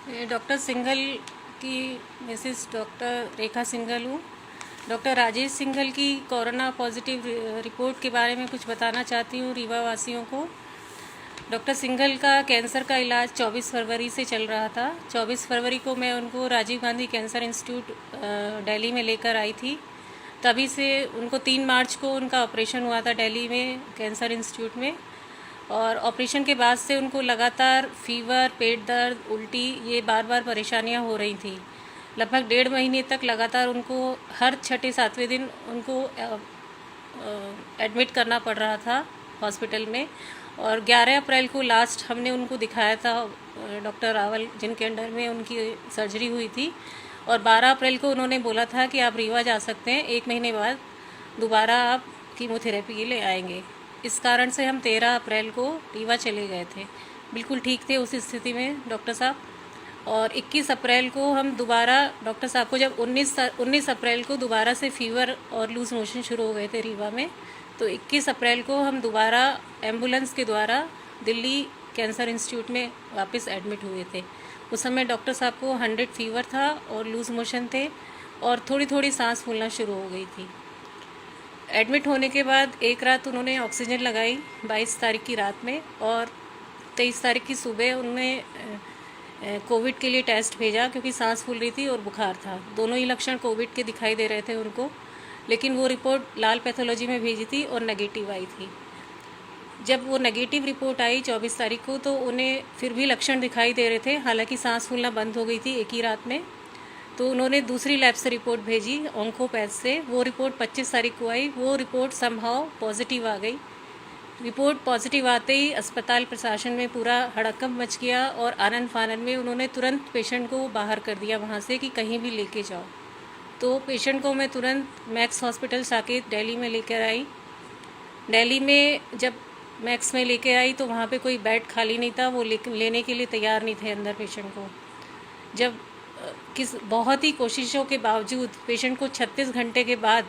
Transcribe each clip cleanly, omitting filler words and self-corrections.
मैं डॉक्टर सिंघल की Mrs doctor रेखा सिंघल हूँ। डॉक्टर राजेश सिंघल की कोरोना पॉजिटिव रिपोर्ट के बारे में कुछ बताना चाहती हूँ रीवा वासियों को। डॉक्टर सिंघल का कैंसर का इलाज 24 फरवरी से चल रहा था। 24 फरवरी को मैं उनको राजीव गांधी कैंसर इंस्टीट्यूट दिल्ली में लेकर आई थी। तभी से उनको 3 मार्च को उनका ऑपरेशन हुआ था दिल्ली में कैंसर इंस्टीट्यूट में। और ऑपरेशन के बाद से उनको लगातार फीवर, पेट दर्द, उल्टी ये बार बार परेशानियां हो रही थी। लगभग 1.5 महीने तक लगातार उनको हर छठे सातवें दिन उनको एडमिट करना पड़ रहा था हॉस्पिटल में। और 11 अप्रैल को लास्ट हमने उनको दिखाया था डॉक्टर रावल, जिनके अंडर में उनकी सर्जरी हुई थी। और 12 अप्रैल को उन्होंने बोला था कि आप रीवा जा सकते हैं, 1 महीने बाद दोबारा आप कीमोथेरेपी के लिए आएंगे। इस कारण से हम 13 अप्रैल को रीवा चले गए थे। बिल्कुल ठीक थे उस स्थिति में डॉक्टर साहब। और 21 अप्रैल को हम दोबारा डॉक्टर साहब को, जब 19 अप्रैल को दोबारा से फीवर और लूज मोशन शुरू हो गए थे रीवा में, तो 21 अप्रैल को हम दोबारा एम्बुलेंस के द्वारा दिल्ली कैंसर इंस्टीट्यूट में वापस एडमिट हुए थे। उस समय डॉक्टर साहब को 100 फीवर था और लूज मोशन थे और थोड़ी थोड़ी सांस फूलना शुरू हो गई थी। एडमिट होने के बाद एक रात उन्होंने ऑक्सीजन लगाई 22 तारीख की रात में, और 23 तारीख की सुबह उन्होंने कोविड के लिए टेस्ट भेजा, क्योंकि सांस फूल रही थी और बुखार था। दोनों ही लक्षण कोविड के दिखाई दे रहे थे उनको, लेकिन वो रिपोर्ट लाल पैथोलॉजी में भेजी थी और नेगेटिव आई थी। जब वो नेगेटिव रिपोर्ट आई 24 तारीख को, तो उन्हें फिर भी लक्षण दिखाई दे रहे थे, हालांकि सांस फूलना बंद हो गई थी एक ही रात में। तो उन्होंने दूसरी लैब से रिपोर्ट भेजी ऑन्कोपैथ से। वो रिपोर्ट 25 तारीख को आई। वो रिपोर्ट समहाउ पॉजिटिव आ गई। रिपोर्ट पॉजिटिव आते ही अस्पताल प्रशासन में पूरा हड़कंप मच गया और आनन फानन में उन्होंने तुरंत पेशेंट को बाहर कर दिया वहाँ से कि कहीं भी लेके जाओ। तो पेशेंट को मैं तुरंत मैक्स हॉस्पिटल साकेत दिल्ली में लेकर आई। दिल्ली में जब मैक्स में लेके आई तो वहाँ पे कोई बेड खाली नहीं था, वो लेने के लिए तैयार नहीं थे अंदर पेशेंट को। जब बहुत ही कोशिशों के बावजूद पेशेंट को 36 घंटे के बाद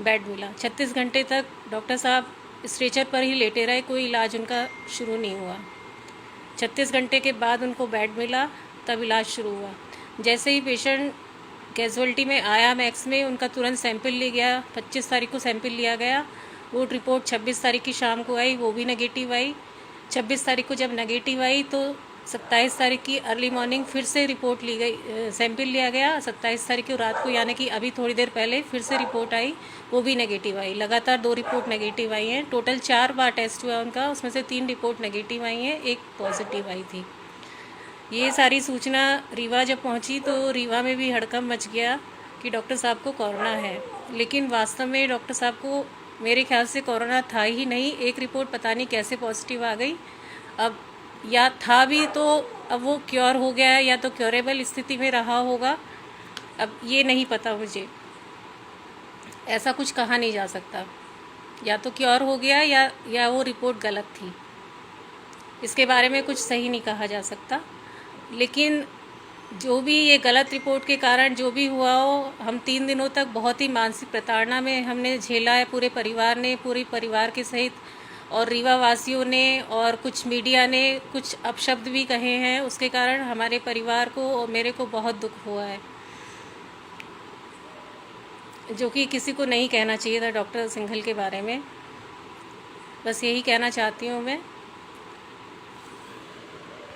बेड मिला। 36 घंटे तक डॉक्टर साहब स्ट्रेचर पर ही लेटे रहे, कोई इलाज उनका शुरू नहीं हुआ। 36 घंटे के बाद उनको बेड मिला, तब इलाज शुरू हुआ। जैसे ही पेशेंट कैजुअल्टी में आया मैक्स में, उनका तुरंत सैंपल लिया गया। 25 तारीख को सैंपल लिया गया। वो रिपोर्ट 26 तारीख की शाम को आई, वो भी नेगेटिव आई। 26 तारीख को जब नेगेटिव आई तो 27 तारीख की अर्ली मॉर्निंग फिर से रिपोर्ट ली गई, सैंपल लिया गया। 27 तारीख की रात को, यानी कि अभी थोड़ी देर पहले फिर से रिपोर्ट आई, वो भी नेगेटिव आई। लगातार 2 रिपोर्ट नेगेटिव आई हैं। टोटल 4 बार टेस्ट हुआ उनका, उसमें से 3 रिपोर्ट नेगेटिव आई हैं, 1 पॉजिटिव आई थी। ये सारी सूचना रीवा जब पहुंची तो रीवा में भी हड़कंप मच गया कि डॉक्टर साहब को कोरोना है। लेकिन वास्तव में डॉक्टर साहब को मेरे ख्याल से कोरोना था ही नहीं। एक रिपोर्ट पता नहीं कैसे पॉजिटिव आ गई। अब या था भी तो अब वो क्योर हो गया है या तो क्योरेबल स्थिति में रहा होगा, अब ये नहीं पता मुझे। ऐसा कुछ कहा नहीं जा सकता, या तो क्योर हो गया या वो रिपोर्ट गलत थी। इसके बारे में कुछ सही नहीं कहा जा सकता। लेकिन जो भी ये गलत रिपोर्ट के कारण जो भी हुआ हो, हम 3 दिनों तक बहुत ही मानसिक प्रताड़ना में हमने झेला है, पूरे परिवार ने, पूरे परिवार के सहित, और रीवा वासियों ने और कुछ मीडिया ने कुछ अपशब्द भी कहे हैं। उसके कारण हमारे परिवार को और मेरे को बहुत दुख हुआ है, जो कि किसी को नहीं कहना चाहिए था डॉक्टर सिंघल के बारे में। बस यही कहना चाहती हूँ मैं।